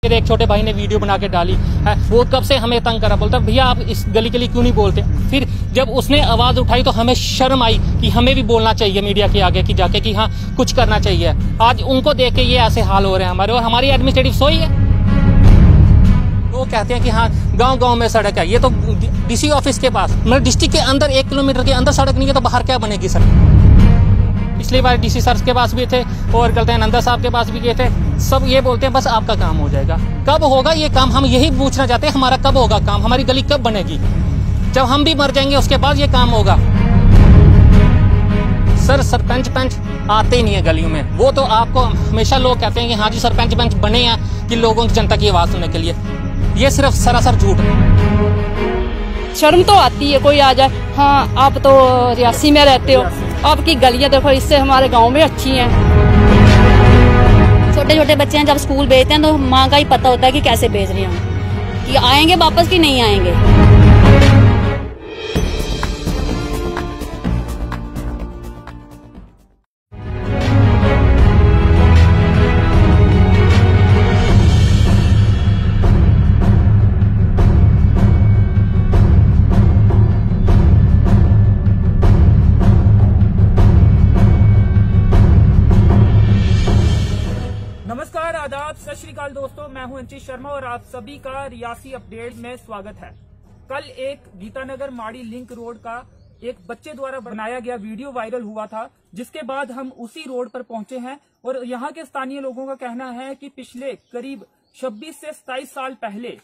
फिर एक छोटे भाई ने वीडियो बना के डाली है, वो कब से हमें तंग करा, बोलता भैया आप इस गली के लिए क्यों नहीं बोलते। फिर जब उसने आवाज उठाई तो हमें शर्म आई कि हमें भी बोलना चाहिए मीडिया के आगे की जाके कि हाँ कुछ करना चाहिए। आज उनको देख के ये ऐसे हाल हो रहे हैं हमारे, और हमारी एडमिनिस्ट्रेटिव सोई है। वो कहते हैं कि हाँ गांव-गांव में सड़क है, ये तो डीसी ऑफिस के पास, मतलब डिस्ट्रिक्ट के अंदर 1 किलोमीटर के अंदर सड़क नहीं है तो बाहर क्या बनेगी सड़क। पिछली बार डीसी सर के पास भी थे और कहते हैं नंदा साहब के पास भी गए थे, सब ये बोलते हैं बस आपका काम हो जाएगा। कब होगा ये काम, हम यही पूछना चाहते हैं, हमारा कब होगा काम, हमारी गली कब बनेगी। जब हम भी मर जाएंगे उसके बाद ये काम होगा। सर सरपंच पंच आते ही नहीं है गलियों में, वो तो आपको हमेशा लोग कहते हैं कि हाँ जी सरपंच पंच बने हैं कि लोगों की जनता की आवाज सुनने के लिए, ये सिर्फ सरासर झूठ है। शर्म तो आती है, कोई आ जाए हाँ आप तो रियासी में रहते हो, आपकी गलियां देखो, इससे हमारे गांव में अच्छी हैं। छोटे छोटे बच्चे हैं, जब स्कूल भेजते हैं तो माँ का ही पता होता है कि कैसे भेज रहे हैं, कि आएंगे वापस कि नहीं आएंगे। नमस्कार, आदाब, सत श्री अकाल दोस्तों, मैं हूं अंचित शर्मा और आप सभी का रियासी अपडेट में स्वागत है। कल एक गीतानगर माड़ी लिंक रोड का एक बच्चे द्वारा बनाया गया वीडियो वायरल हुआ था, जिसके बाद हम उसी रोड पर पहुंचे हैं और यहां के स्थानीय लोगों का कहना है कि पिछले करीब 26 से 27 साल पहले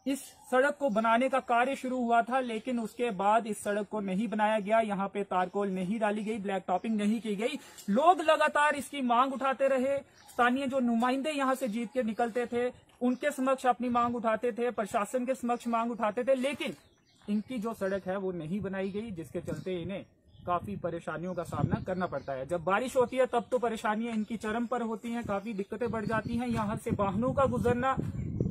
इस सड़क को बनाने का कार्य शुरू हुआ था, लेकिन उसके बाद इस सड़क को नहीं बनाया गया, यहाँ पे तारकोल नहीं डाली गई, ब्लैक टॉपिंग नहीं की गई। लोग लगातार इसकी मांग उठाते रहे, स्थानीय जो नुमाइंदे यहाँ से जीत के निकलते थे उनके समक्ष अपनी मांग उठाते थे, प्रशासन के समक्ष मांग उठाते थे, लेकिन इनकी जो सड़क है वो नहीं बनाई गई, जिसके चलते इन्हें काफी परेशानियों का सामना करना पड़ता है। जब बारिश होती है तब तो परेशानियां इनकी चरम पर होती हैं, काफी दिक्कतें बढ़ जाती हैं, यहाँ से वाहनों का गुजरना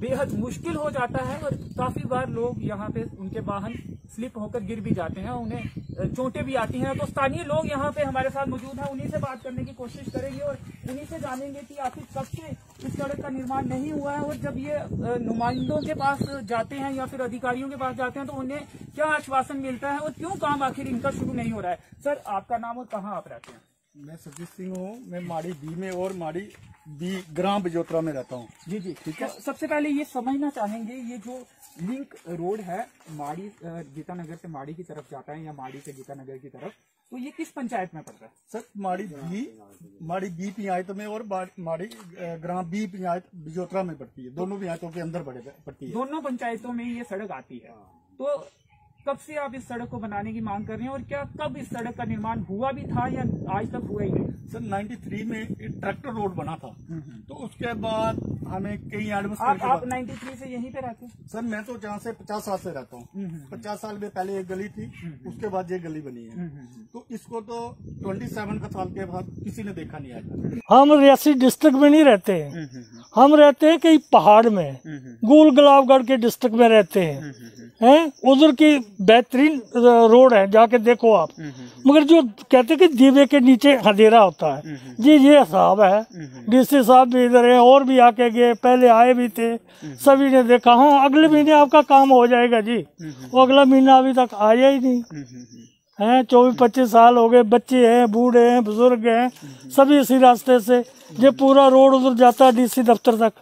बेहद मुश्किल हो जाता है और काफी बार लोग यहाँ पे उनके वाहन स्लिप होकर गिर भी जाते हैं, उन्हें चोटें भी आती हैं। तो स्थानीय लोग यहाँ पे हमारे साथ मौजूद हैं, उन्हीं से बात करने की कोशिश करेंगे और उन्हीं से जानेंगे कि आखिर कब से इस सड़क का निर्माण नहीं हुआ है और जब ये नुमाइंदों के पास जाते हैं या फिर अधिकारियों के पास जाते हैं तो उन्हें क्या आश्वासन मिलता है और क्यों काम आखिर इनका शुरू नहीं हो रहा है। सर आपका नाम और कहाँ आप रहते हैं? मैं सतीश सिंह हूँ, मैं माड़ी बी में और माड़ी बी ग्राम बिजोत्रा में रहता हूँ। जी जी ठीक है। सबसे पहले ये समझना चाहेंगे, ये जो लिंक रोड है माड़ी गीतानगर से माड़ी की तरफ जाता है या माड़ी से गीतानगर की तरफ, तो ये किस पंचायत में पड़ता है? सर माड़ी बी पंचायत में और माड़ी ग्राम बी पंचायत बिजोत्रा में पड़ती है, दोनों पंचायतों के अंदर पड़ती है। दोनों पंचायतों में ये सड़क आती है। तो कब से आप इस सड़क को बनाने की मांग कर रहे हैं और क्या कब इस सड़क का निर्माण हुआ भी था या आज तक हुआ ही नहीं? सर 93 में एक ट्रैक्टर रोड बना था, तो उसके बाद हमें कई आप 93 से यहीं पे रहते हैं? सर मैं तो जहाँ से 50 साल से रहता हूँ, 50 साल में पहले एक गली थी, उसके बाद ये गली बनी है, तो इसको तो 27 साल के बाद किसी ने देखा नहीं आया। हम रियासी डिस्ट्रिक्ट में नहीं रहते हैं, हम रहते हैं कहीं पहाड़ में, गोल गुलाबगढ़ के डिस्ट्रिक्ट में रहते हैं, उधर की बेहतरीन रोड है, जाके देखो आप। मगर जो कहते कि दीवे के नीचे अंधेरा होता है, जी ये हिसाब है। डीसी साहब भी इधर है और भी आके गए, पहले आए भी थे, सभी ने देखा। हाँ अगले महीने आपका काम हो जाएगा जी, वो अगला महीना अभी तक आया ही नहीं है। 24-25 साल हो गए, बच्चे हैं, बूढ़े हैं, बुजुर्ग हैं, सभी इसी रास्ते से। ये पूरा रोड उधर जाता है डीसी दफ्तर तक,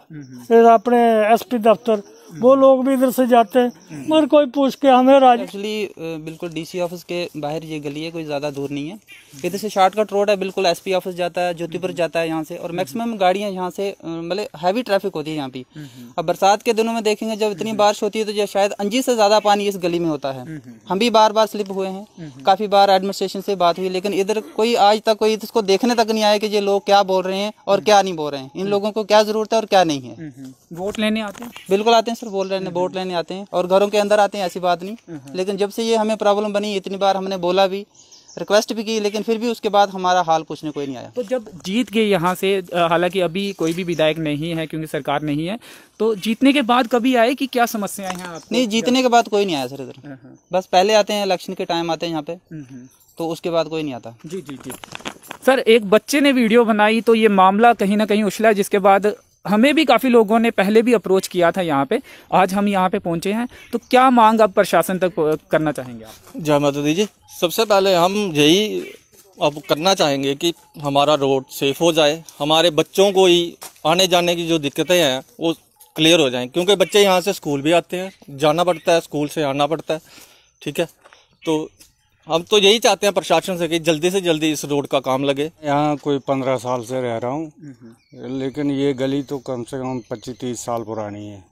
अपने एसपी दफ्तर, वो लोग भी इधर से जाते हैं, मगर कोई पूछ के हमें एक्चुअली बिल्कुल डीसी ऑफिस के बाहर ये गली है, कोई ज़्यादा दूर नहीं है। इधर से शॉर्टकट रोड है, बिल्कुल एसपी ऑफिस जाता है, ज्योतिपुर जाता है यहाँ से, और मैक्सिमम गाड़ियाँ यहाँ से मतलब हैवी ट्रैफिक होती है यहाँ पे। अब बरसात के दिनों में देखेंगे जब इतनी बारिश होती है तो शायद अंजी से ज़्यादा पानी इस गली में होता है। हम भी बार बार स्लिप हुए हैं, काफ़ी बार एडमिनिस्ट्रेशन से बात हुई, लेकिन इधर कोई आज तक कोई इसको देखने तक नहीं आया कि ये लोग क्या बोल रहे हैं और क्या नहीं बोल रहे हैं, इन लोगों को क्या जरूरत है और क्या नहीं है। वोट लेने आते हैं? बिल्कुल आते हैं सर, बोल रहे हैं वोट लेने आते हैं और घरों के अंदर आते हैं, ऐसी बात नहीं। लेकिन जब से ये हमें प्रॉब्लम बनी, इतनी बार हमने बोला भी, रिक्वेस्ट भी की, लेकिन फिर भी उसके बाद हमारा हाल पूछने कोई नहीं आया। तो जब जीत गए यहाँ से, हालांकि अभी कोई भी विधायक नहीं है क्योंकि सरकार नहीं है, तो जीतने के बाद कभी आए कि क्या समस्याएं हैं आपको? नहीं, जीतने के बाद कोई नहीं आया सर इधर, बस पहले आते हैं, इलेक्शन के टाइम आते हैं यहाँ पे, तो उसके बाद कोई नहीं आता। जी जी जी सर, एक बच्चे ने वीडियो बनाई तो ये मामला कहीं ना कहीं उछला, जिसके बाद हमें भी काफ़ी लोगों ने पहले भी अप्रोच किया था यहाँ पे, आज हम यहाँ पे पहुँचे हैं। तो क्या मांग अब प्रशासन तक करना चाहेंगे आप? जय माता दी जी। सबसे पहले हम यही अब करना चाहेंगे कि हमारा रोड सेफ हो जाए, हमारे बच्चों को ही आने जाने की जो दिक्कतें हैं वो क्लियर हो जाएं, क्योंकि बच्चे यहाँ से स्कूल भी आते हैं, जाना पड़ता है, स्कूल से आना पड़ता है। ठीक है, तो हम तो यही चाहते हैं प्रशासन से कि जल्दी से जल्दी इस रोड का काम लगे। यहाँ कोई 15 साल से रह रहा हूँ, लेकिन ये गली तो कम से कम 25-30 साल पुरानी है,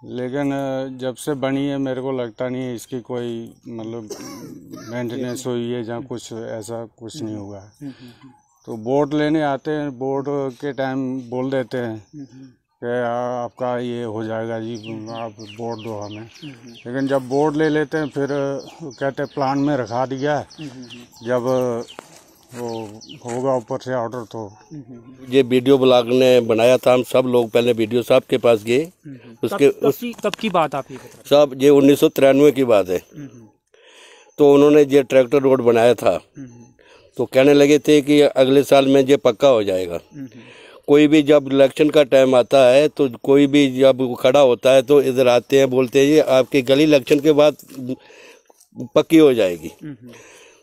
लेकिन जब से बनी है मेरे को लगता नहीं है इसकी कोई मतलब मेंटेनेंस हुई है या कुछ ऐसा कुछ नहीं हुआ है। तो वोट लेने आते हैं, वोट के टाइम बोल देते हैं कि आपका ये हो जाएगा जी, आप वोट दो हमें, लेकिन जब वोट ले लेते हैं फिर कहते हैं प्लान में रखा दिया है, जब वो होगा ऊपर से ऑर्डर तो। ये वीडियो ब्लॉग ने बनाया था, हम सब लोग पहले वीडियो साहब के पास गए। उसके कब की बात आप ये बता? साहब ये 1993 की बात है। तो उन्होंने ये ट्रैक्टर रोड बनाया था, तो कहने लगे थे कि अगले साल में ये पक्का हो जाएगा। कोई भी जब इलेक्शन का टाइम आता है तो कोई भी जब खड़ा होता है तो इधर आते हैं, बोलते हैं ये आपकी गली इलेक्शन के बाद पक्की हो जाएगी।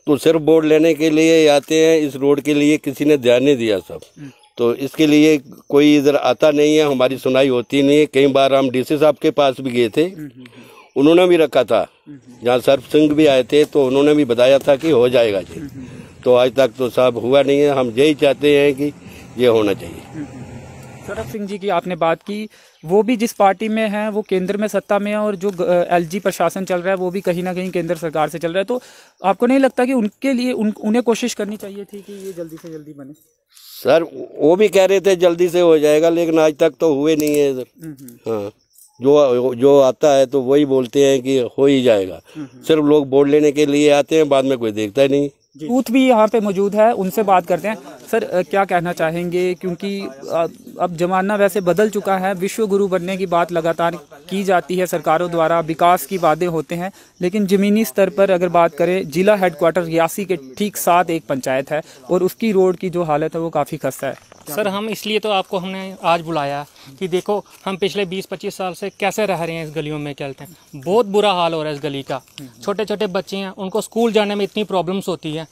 तो सिर्फ वोट लेने के लिए आते हैं, इस रोड के लिए किसी ने ध्यान नहीं दिया सब। तो इसके लिए कोई इधर आता नहीं है, हमारी सुनाई होती नहीं है। कई बार हम डीसी साहब के पास भी गए थे, उन्होंने भी रखा था, जहाँ सर्फ सिंह भी आए थे तो उन्होंने भी बताया था कि हो जाएगा जी। तो आज तक तो साहब हुआ नहीं है। हम यही चाहते हैं कि ये होना चाहिए। सरफ सिंह जी की आपने बात की, वो भी जिस पार्टी में हैं वो केंद्र में सत्ता में है, और जो एलजी प्रशासन चल रहा है वो भी कहीं ना कहीं केंद्र सरकार से चल रहा है। तो आपको नहीं लगता कि उनके लिए उन्हें कोशिश करनी चाहिए थी कि ये जल्दी से जल्दी बने? सर वो भी कह रहे थे जल्दी से हो जाएगा, लेकिन आज तक तो हुए नहीं है इधर। हाँ, जो आता है तो वही बोलते हैं कि हो ही जाएगा। सिर्फ लोग वोट लेने के लिए आते हैं, बाद में कोई देखता ही नहीं। यूथ भी यहाँ पे मौजूद है, उनसे बात करते हैं। सर क्या कहना चाहेंगे, क्योंकि अब जमाना वैसे बदल चुका है, विश्व गुरु बनने की बात लगातार की जाती है सरकारों द्वारा, विकास की वादे होते हैं, लेकिन ज़मीनी स्तर पर अगर बात करें, जिला हेडक्वार्टर रियासी के ठीक साथ एक पंचायत है और उसकी रोड की जो हालत है वो काफ़ी खस्ता है। सर हम इसलिए तो आपको हमने आज बुलाया कि देखो हम पिछले 20-25 साल से कैसे रह रहे हैं इस गलियों में, कहते हैं बहुत बुरा हाल हो रहा है इस गली का। छोटे छोटे बच्चे हैं, उनको स्कूल जाने में इतनी प्रॉब्लम्स होती है।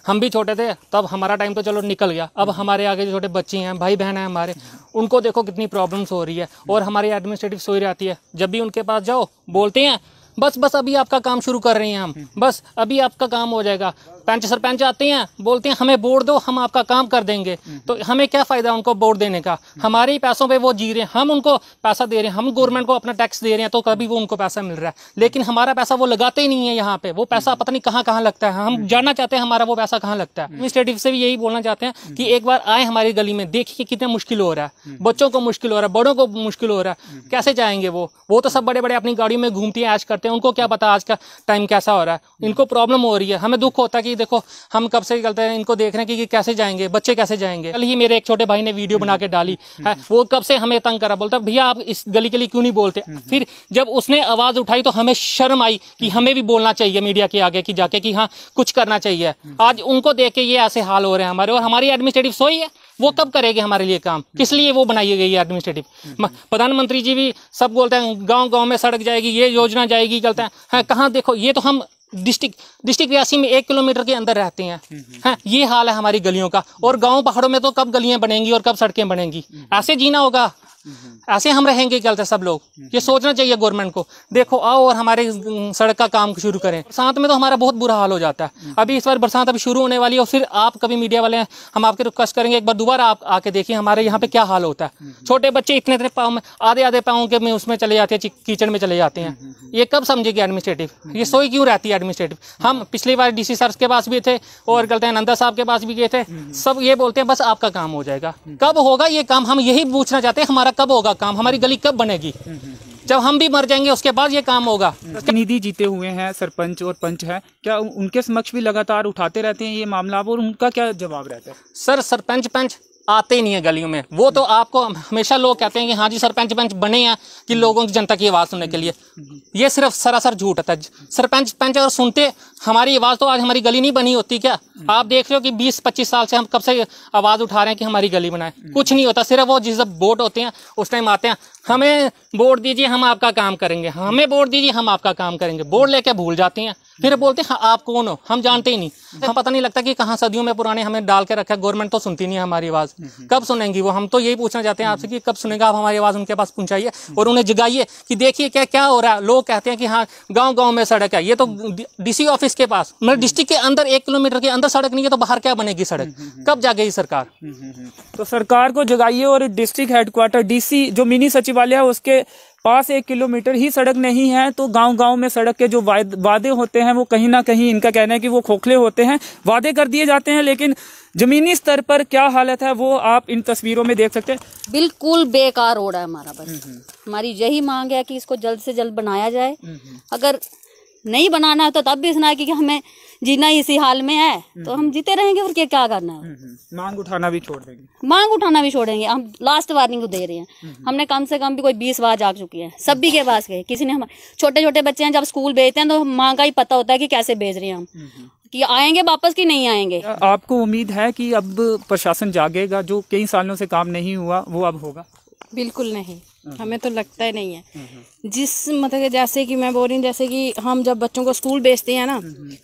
हम भी छोटे थे तब, हमारा टाइम तो चलो निकल गया, अब हमारे आगे जो छोटे बच्चे हैं, भाई बहन हैं हमारे, उनको देखो कितनी प्रॉब्लम्स हो रही है। और हमारी एडमिनिस्ट्रेटिव सोई रहती है, जब भी उनके पास जाओ बोलते हैं बस अभी आपका काम शुरू कर रहे हैं हम, बस अभी आपका काम हो जाएगा। पंच सरपंच आते हैं, बोलते हैं हमें वोट दो, हम आपका काम कर देंगे। तो हमें क्या फ़ायदा उनको वोट देने का? हमारे ही पैसों पे वो जी रहे हैं, हम उनको पैसा दे रहे हैं, हम गवर्नमेंट को अपना टैक्स दे रहे हैं, तो कभी वो उनको पैसा मिल रहा है, लेकिन हमारा पैसा वो लगाते ही नहीं है यहाँ पे। वो पैसा पता नहीं कहाँ कहाँ लगता है, हम जानना चाहते हैं हमारा वो पैसा कहाँ लगता है। एडमिनिस्ट्रेटिव से भी यही बोलना चाहते हैं कि एक बार आए हमारी गली में, देखिए कितना मुश्किल हो रहा है, बच्चों को मुश्किल हो रहा है, बड़ों को मुश्किल हो रहा है, कैसे जाएंगे वो तो सब बड़े बड़े अपनी गाड़ियों में घूमती हैं, ऐश करते हैं, उनको क्या पता आज का टाइम कैसा हो रहा है। इनको प्रॉब्लम हो रही है, हमें दुख होता है कि देखो हम कब से निकलते हैं, इनको देख रहे हैं कि कैसे जाएंगे, बच्चे कैसे जाएंगे। कल ही मेरे एक छोटे भाई ने वीडियो बना के डाली है, वो कब से हमें तंग करा, बोलता भैया आप इस गली के लिए क्यों नहीं बोलते। फिर जब उसने आवाज उठाई तो हमें शर्म आई कि हमें भी बोलना चाहिए मीडिया के आगे कि जाके कि हाँ कुछ करना चाहिए। आज उनको देख के ये ऐसे हाल हो रहे हैं हमारे, और हमारी एडमिनिस्ट्रेटिव सोई है, वो कब करेगी हमारे लिए काम? किस लिए वो बनाई गई है एडमिनिस्ट्रेटिव? प्रधानमंत्री जी भी सब बोलते हैं गांव गांव में सड़क जाएगी, ये योजना जाएगी, कहते हैं कहाँ देखो, ये तो हम डिस्ट्रिक्ट रियासी में 1 किलोमीटर के अंदर रहते हैं। ये हाल है हमारी गलियों का। और गांव पहाड़ों में तो कब गलियां बनेंगी और कब सड़कें बनेंगी? ऐसे जीना होगा, ऐसे हम रहेंगे कहते सब लोग। ये सोचना चाहिए गवर्नमेंट को। देखो आओ और हमारे सड़क का काम शुरू करें। बरसात में तो हमारा बहुत बुरा हाल हो जाता है। अभी इस बार बरसात अभी शुरू होने वाली है, और फिर आप कभी मीडिया वाले हम आपके रिक्वेस्ट करेंगे एक बार दोबारा आप आके देखिए हमारे यहाँ पे क्या हाल होता है। छोटे बच्चे इतने पाँव में, आधे पाँव के में उसमें चले जाते हैं, कीचड़ में चले जाते हैं। ये कब समझेगी एडमिनिस्ट्रेटिव? ये सोई क्यों रहती है एडमिनिस्ट्रेटिव? हम पिछली बार डीसी सर के पास भी थे और कहते हैं नंदा साहब के पास भी गए थे, सब ये बोलते हैं बस आपका काम हो जाएगा। कब होगा ये काम? हम यही पूछना चाहते हैं, हमारा कब होगा काम? हमारी गली कब बनेगी? जब हम भी मर जाएंगे उसके बाद ये काम होगा। प्रतिनिधि जीते हुए हैं, सरपंच और पंच है, क्या उनके समक्ष भी लगातार उठाते रहते हैं ये मामला, और उनका क्या जवाब रहता है? सर सरपंच पंच आते ही नहीं है गलियों में। वो तो आपको हमेशा लोग कहते हैं कि हाँ जी सरपंच पंच बने हैं कि लोगों की जनता की आवाज़ सुनने के लिए, ये सिर्फ सरासर झूठ है। सरपंच पंच अगर सुनते हमारी आवाज़ तो आज हमारी गली नहीं बनी होती क्या? आप देख रहे हो कि 20-25 साल से हम कब से आवाज़ उठा रहे हैं कि हमारी गली बनाए, कुछ नहीं होता। सिर्फ वो जिस वोट होते हैं उस टाइम आते हैं, हमें वोट दीजिए हम आपका काम करेंगे, हमें वोट दीजिए हम आपका काम करेंगे। वोट लेके भूल जाते हैं, फिर बोलते हैं आप कौन हो, हम जानते ही नहीं। हम पता नहीं लगता कि कहाँ सदियों में पुराने हमें डाल के रखा है। गवर्नमेंट तो सुनती नहीं है हमारी आवाज़, कब सुनेंगी वो? हम तो यही पूछना चाहते हैं आपसे कि कब सुनेगा आप हमारी आवाज़ उनके पास पहुंचाइए और उन्हें जगाइए कि देखिए क्या क्या हो रहा है। लोग कहते हैं कि हाँ गाँव में सड़क है, ये तो DC ऑफिस के पास, मतलब डिस्ट्रिक्ट के अंदर 1 किलोमीटर के अंदर सड़क नहीं है तो बाहर क्या बनेगी सड़क? कब जागेगी सरकार? तो सरकार को जगाइए और डिस्ट्रिक्ट हेडक्वार्टर DC जो मिनी सचिवालय है उसके पास 1 किलोमीटर ही सड़क नहीं है। तो गांव में सड़क के जो वादे होते हैं वो कहीं ना कहीं इनका कहना है कि वो खोखले होते हैं, वादे कर दिए जाते हैं, लेकिन जमीनी स्तर पर क्या हालत है वो आप इन तस्वीरों में देख सकते हैं। बिल्कुल बेकार रोड है हमारा। बस हमारी यही मांग है कि इसको जल्द से जल्द बनाया जाए। अगर नहीं बनाना है तो तब भी सुना है कि हमें जीना इसी हाल में है तो हम जीते रहेंगे और क्या करना है। मांग उठाना भी छोड़ देंगे, मांग उठाना भी छोड़ेंगे। हम लास्ट वार्निंग दे रहे हैं। हमने कम से कम भी कोई 20 बार जाग चुकी है, सभी के पास गए। किसी ने हम छोटे छोटे बच्चे हैं जब स्कूल भेजते हैं तो माँ का ही पता होता है कि कैसे भेज रहे हैं हम, कि आएंगे वापस कि नहीं आएंगे। आपको उम्मीद है कि अब प्रशासन जागेगा? जो कई सालों से काम नहीं हुआ वो अब होगा? बिल्कुल नहीं, हमें तो लगता ही नहीं है। जिस मतलब जैसे कि मैं बोल रही हूँ, जैसे कि हम जब बच्चों को स्कूल भेजते हैं ना,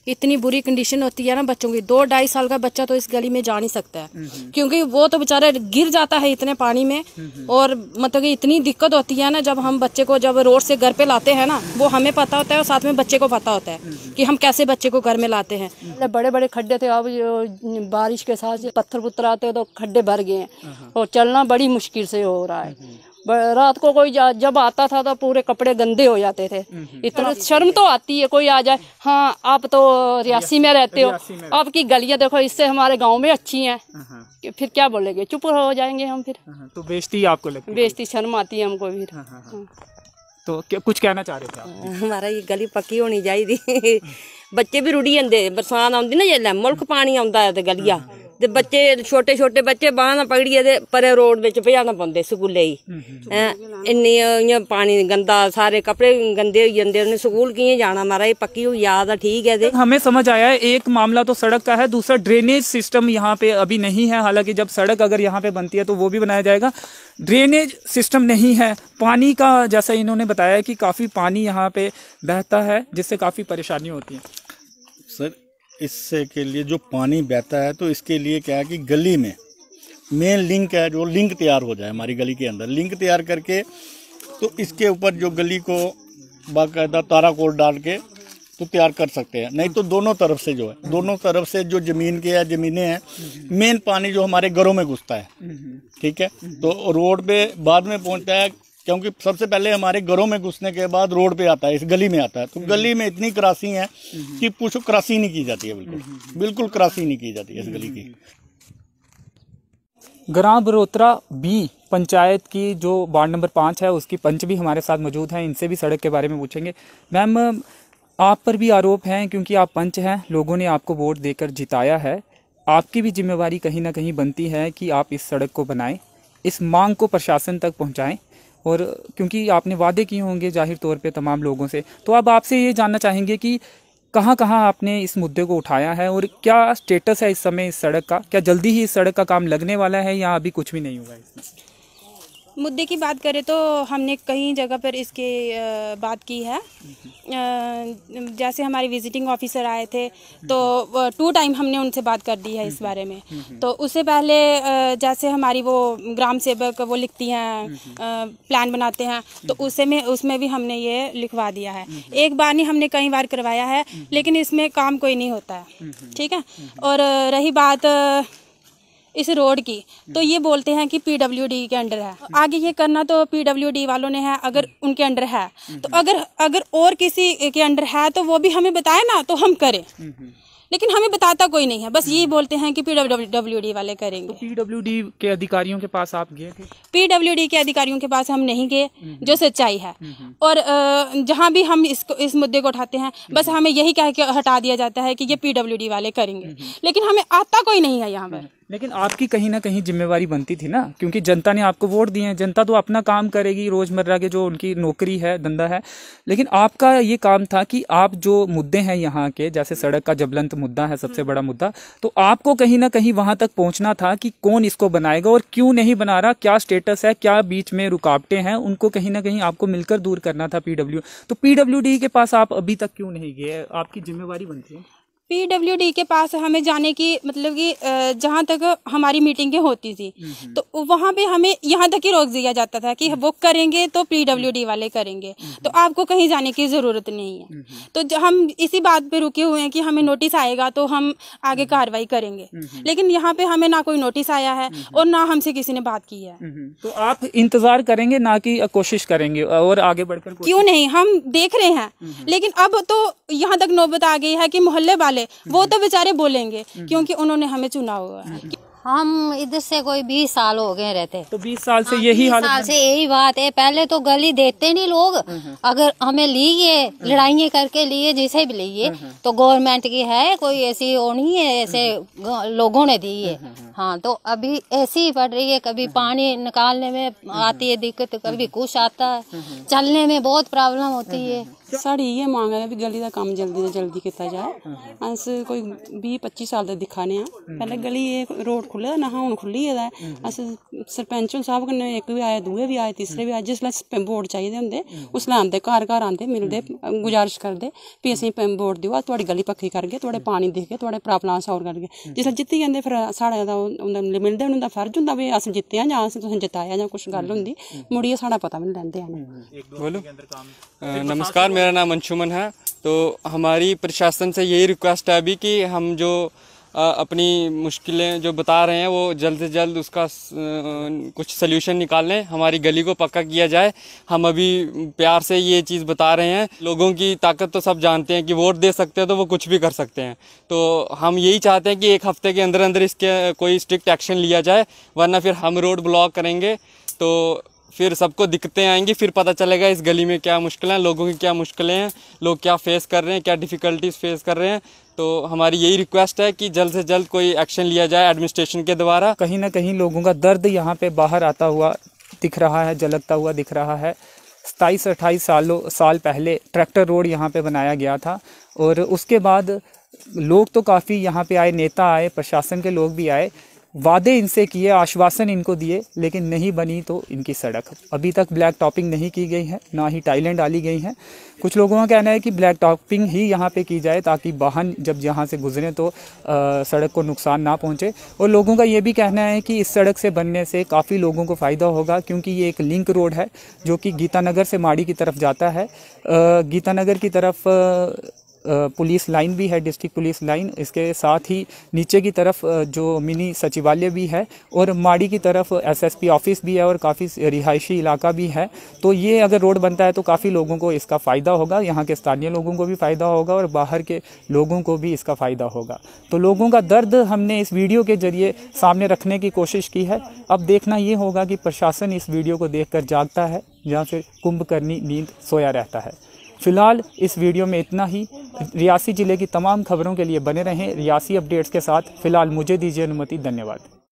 इतनी बुरी कंडीशन होती है ना बच्चों की। 2-2.5 साल का बच्चा तो इस गली में जा नहीं सकता है, क्योंकि वो तो बेचारा गिर जाता है इतने पानी में। और मतलब कि इतनी दिक्कत होती है ना, जब हम बच्चे को जब रोड से घर पे लाते हैं ना, वो हमें पता होता है और साथ में बच्चे को पता होता है कि हम कैसे बच्चे को घर में लाते हैं। बड़े बड़े खड्डे थे, अब बारिश के साथ पत्थर पुत्थर आते हैं तो खड्डे भर गए हैं और चलना बड़ी मुश्किल से हो रहा है। रात को कोई जब आता था तो पूरे कपड़े गंदे हो जाते थे। इतना शर्म तो आती है, कोई आ जाए हाँ आप तो रियासी में रहते हो, आपकी गलियां देखो इससे हमारे गांव में अच्छी हैं, फिर क्या बोलेंगे? चुप हो जाएंगे हम फिर। तो बेइज्जती आपको लगती है? बेइज्जती शर्म आती है हमको फिर। तो क्या कुछ कहना चाह रहे थे आप? हमारा ये गली पक्की होनी चाहिए। बच्चे भी रुड़ी जाते, बरसात आती ना जिसलै मुल्क पानी आता है तो गलिया ते बच्चे छोटे छोटे बच्चे बांह ना पकड़िए ते परे रोड बिच भजाना पौंदे स्कूले ही। इन्नी इयां पानी गंदा, सारे कपड़े गंदे हो जाते, उन्हें स्कूल कियां जाना? मारा ये पक्की हुई याद है, ठीक है। हमें समझ आया है एक मामला तो सड़क का है, दूसरा ड्रेनेज सिस्टम यहाँ पे अभी नहीं है। हालांकि जब सड़क अगर यहाँ पे बनती है तो वो भी बनाया जाएगा। ड्रेनेज सिस्टम नहीं है, पानी का जैसा इन्होंने बताया कि काफ़ी पानी यहाँ पे बहता है जिससे काफ़ी परेशानी होती है। सर इससे के लिए जो पानी बहता है तो इसके लिए क्या है कि गली में मेन लिंक है, जो लिंक तैयार हो जाए हमारी गली के अंदर, लिंक तैयार करके तो इसके ऊपर जो गली को बाकायदा तारा कोड डाल के तो तैयार कर सकते हैं। नहीं तो दोनों तरफ से जो है, दोनों तरफ से जो ज़मीन के है ज़मीनें हैं, मेन पानी जो हमारे घरों में घुसता है, ठीक है, तो रोड पे बाद में पहुंचता है, क्योंकि सबसे पहले हमारे घरों में घुसने के बाद रोड पे आता है, इस गली में आता है। तो गली में इतनी क्रॉसिंग है कि पूछो, क्रॉसिंग नहीं की जाती है, बिल्कुल क्रॉसिंग नहीं की जाती है इस गली की। ग्राम बरोत्रा बी पंचायत की जो वार्ड नंबर 5 है उसकी पंच भी हमारे साथ मौजूद हैं, इनसे भी सड़क के बारे में पूछेंगे। मैम आप पर भी आरोप हैं क्योंकि आप पंच हैं, लोगों ने आपको वोट देकर जिताया है, आपकी भी जिम्मेवारी कहीं ना कहीं बनती है कि आप इस सड़क को बनाएं, इस मांग को प्रशासन तक पहुंचाएं। और क्योंकि आपने वादे किए होंगे जाहिर तौर पे तमाम लोगों से, तो अब आपसे ये जानना चाहेंगे कि कहाँ कहाँ आपने इस मुद्दे को उठाया है और क्या स्टेटस है इस समय इस सड़क का? क्या जल्दी ही इस सड़क का काम लगने वाला है या अभी कुछ भी नहीं हुआ इसमें? मुद्दे की बात करें तो हमने कई जगह पर इसके बात की है। जैसे हमारे विजिटिंग ऑफिसर आए थे तो 2 टाइम हमने उनसे बात कर दी है इस बारे में। तो उससे पहले जैसे हमारी वो ग्राम सेवक वो लिखती हैं, प्लान बनाते हैं, तो उसमें भी हमने ये लिखवा दिया है। एक बार नहीं, हमने कई बार करवाया है, लेकिन इसमें काम कोई नहीं होता है, ठीक है। और रही बात इस रोड की, तो ये बोलते हैं कि PWD के अंडर है। आगे ये करना तो PWD वालों ने है, अगर उनके अंडर है तो अगर और किसी के अंडर है तो वो भी हमें बताए ना, तो हम करें। लेकिन हमें बताता कोई नहीं है, बस ये बोलते हैं कि PWD वाले करेंगे। तो PWD के अधिकारियों के पास आप गए थे? PWD के अधिकारियों के पास हम नहीं गए, जो सच्चाई है। और जहाँ भी हम इस मुद्दे को उठाते हैं, बस हमें यही कह के हटा दिया जाता है कि ये PWD वाले करेंगे, लेकिन हमें आता कोई नहीं है यहाँ पर। लेकिन आपकी कहीं ना कहीं जिम्मेवारी बनती थी ना, क्योंकि जनता ने आपको वोट दिए हैं। जनता तो अपना काम करेगी, रोजमर्रा के जो उनकी नौकरी है, धंधा है, लेकिन आपका ये काम था कि आप जो मुद्दे हैं यहाँ के, जैसे सड़क का ज्वलंत मुद्दा है, सबसे बड़ा मुद्दा, तो आपको कहीं ना कहीं वहां तक पहुंचना था कि कौन इसको बनाएगा और क्यों नहीं बना रहा, क्या स्टेटस है, क्या बीच में रुकावटें हैं, उनको कहीं ना कहीं आपको मिलकर दूर करना था तो PWD के पास आप अभी तक क्यों नहीं गए? आपकी जिम्मेवारी बनती है। PWD के पास हमें जाने की मतलब कि जहाँ तक हमारी मीटिंगें होती थी तो वहाँ पे हमें यहाँ तक ही रोक दिया जाता था कि वो करेंगे तो PWD वाले करेंगे, तो आपको कहीं जाने की ज़रूरत नहीं है। तो हम इसी बात पे रुके हुए हैं कि हमें नोटिस आएगा तो हम आगे कार्रवाई करेंगे, लेकिन यहाँ पे हमें ना कोई नोटिस आया है और ना हमसे किसी ने बात की है। तो आप इंतजार करेंगे, ना कि कोशिश करेंगे और आगे बढ़कर? क्यों नहीं, हम देख रहे हैं, लेकिन अब तो यहाँ तक नौबत आ गई है कि मोहल्ले वाले वो तो बेचारे बोलेंगे क्योंकि उन्होंने हमें चुना हुआ है। हम इधर से कोई 20 साल हो गए रहते। तो 20 साल से यही हालत? 20 साल से यही बात है। पहले तो गली देते नहीं लोग, अगर हमें लिए लड़ाइयाँ करके लिए, जैसे भी लिए तो गवर्नमेंट की है, कोई ऐसी वो नहीं है, ऐसे लोगों ने दी है। हाँ, तो अभी ऐसी ही पड़ रही है, कभी पानी निकालने में आती है दिक्कत, कभी कुछ आता है, चलने में बहुत प्रॉब्लम होती है। साड़ी ये मांग है भी गली का काम जल्दी से जल्दी किया जाए। अस कोई 20-25 साल तक दिखाने पहले गली एक रोड खुले दा ना, हूँ खुली है। अस सरपंच साहब कन्नै एक भी आए, दूए भी आए, तीसरे भी आए, जिसलै वोट चाहिए होंगे उसलै आंदे, घर घर आंदे, मिलते, गुजारिश करते भी असें वोट दिओ, तुहाड़ी गली पक्की करगे, तुहाड़े पानी दिखगे, तुहाड़े प्रॉब्लम सॉल्व करगे। जिसलै जित्ती जंदे फिर साढ़े मिलदे, उन्होंने फर्ज होंदा भी अस जित्ते हैं जां तुसें जिताया जां कुछ गल होंदी, मुड़ियै साढ़ा पता भी लैंदे हैं। बोलो। नमस्कार, मेरा नाम अंशुमन है। तो हमारी प्रशासन से यही रिक्वेस्ट है अभी कि हम जो अपनी मुश्किलें जो बता रहे हैं वो जल्द से जल्द उसका कुछ सल्यूशन निकालें, हमारी गली को पक्का किया जाए। हम अभी प्यार से ये चीज़ बता रहे हैं। लोगों की ताकत तो सब जानते हैं कि वोट दे सकते हैं तो वो कुछ भी कर सकते हैं। तो हम यही चाहते हैं कि 1 हफ्ते के अंदर अंदर इसके कोई स्ट्रिक्ट एक्शन लिया जाए, वरना फिर हम रोड ब्लॉक करेंगे तो फिर सबको दिक्कतें आएंगी, फिर पता चलेगा इस गली में क्या मुश्किलें हैं, लोगों की क्या मुश्किलें हैं, लोग क्या फेस कर रहे हैं, क्या डिफ़िकल्टीज फेस कर रहे हैं। तो हमारी यही रिक्वेस्ट है कि जल्द से जल्द कोई एक्शन लिया जाए एडमिनिस्ट्रेशन के द्वारा। कहीं ना कहीं लोगों का दर्द यहाँ पे बाहर आता हुआ दिख रहा है, झलकता हुआ दिख रहा है। 27-28 साल पहले ट्रैक्टर रोड यहाँ पे बनाया गया था और उसके बाद लोग तो काफ़ी यहाँ पे आए, नेता आए, प्रशासन के लोग भी आए, वादे इनसे किए, आश्वासन इनको दिए, लेकिन नहीं बनी तो इनकी सड़क अभी तक ब्लैक टॉपिंग नहीं की गई है, ना ही टाइलें डाली गई हैं। कुछ लोगों का कहना है कि ब्लैक टॉपिंग ही यहाँ पे की जाए ताकि वाहन जब यहाँ से गुजरें तो सड़क को नुकसान ना पहुँचे। और लोगों का ये भी कहना है कि इस सड़क से बनने से काफ़ी लोगों को फ़ायदा होगा, क्योंकि ये एक लिंक रोड है जो कि गीतानगर से माड़ी की तरफ जाता है। गीतानगर की तरफ पुलिस लाइन भी है, डिस्ट्रिक्ट पुलिस लाइन, इसके साथ ही नीचे की तरफ जो मिनी सचिवालय भी है और माड़ी की तरफ SSP ऑफिस भी है और काफ़ी रिहायशी इलाका भी है। तो ये अगर रोड बनता है तो काफ़ी लोगों को इसका फ़ायदा होगा, यहाँ के स्थानीय लोगों को भी फ़ायदा होगा और बाहर के लोगों को भी इसका फ़ायदा होगा। तो लोगों का दर्द हमने इस वीडियो के ज़रिए सामने रखने की कोशिश की है। अब देखना ये होगा कि प्रशासन इस वीडियो को देखकर जागता है या फिर कुंभकर्णी नींद सोया रहता है। फिलहाल इस वीडियो में इतना ही। रियासी ज़िले की तमाम खबरों के लिए बने रहें रियासी अपडेट्स के साथ। फिलहाल मुझे दीजिए अनुमति। धन्यवाद।